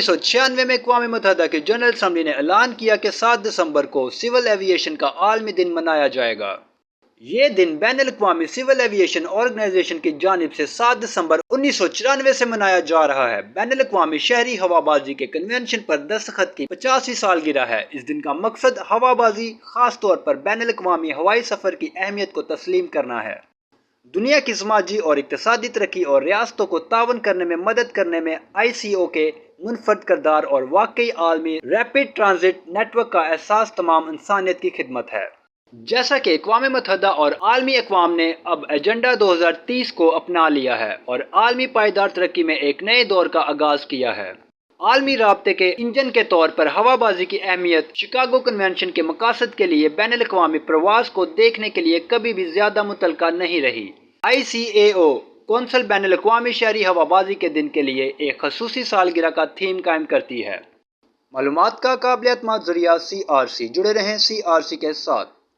1996 में अक़वाम मुत्तहिदा की general assembly ने ऐलान किया कि 7 दिसंबर को सिविल एविएशन का आलमी दिन मनाया जाएगा। ये दिन बैनुल अक़वामी सिविल एविएशन ऑर्गेनाइजेशन की जानिब से 7 दिसंबर 1994 से मनाया जा रहा है। बैनुल अक़वामी शहरी हवाबाजी के कन्वेंशन पर दस्तखत की 50वीं सालगिरह है। इस दिन का मकसद हवाबाजी, खास तौर पर बैनुल अक़वामी हवाई सफ़र की अहमियत को तस्लीम करना है। दुनिया की समाजी और इक़्तिसादी तरक्की और रियासतों को तावन करने में मदद करने में ICO के मुनफरद किरदार और वाकई आलमी रैपिड ट्रांजिट नेटवर्क का एहसास तमाम इंसानियत की खिदमत है। जैसा कि अक़वाम मुत्तहिदा और आलमी अक़वाम ने अब एजेंडा 2030 को अपना लिया है और आलमी पायदार तरक्की में एक नए दौर का आगाज़ किया है। आलमी राब्ते के इंजन के तौर पर हवाबाजी की अहमियत शिकागो कन्वेंशन के मकासद के लिए बैनुल अक़वामी प्रवास को देखने के लिए कभी भी ज़्यादा मुतल्लका नहीं रही। ICAO कौंसल बैनुल अक़वामी शहरी हवाबाजी के दिन के लिए एक ख़ुसूसी सालगिरह का थीम कायम करती है। मालूमात का काबिल एतमाद ज़रिया CRC। जुड़े रहें CRC के साथ।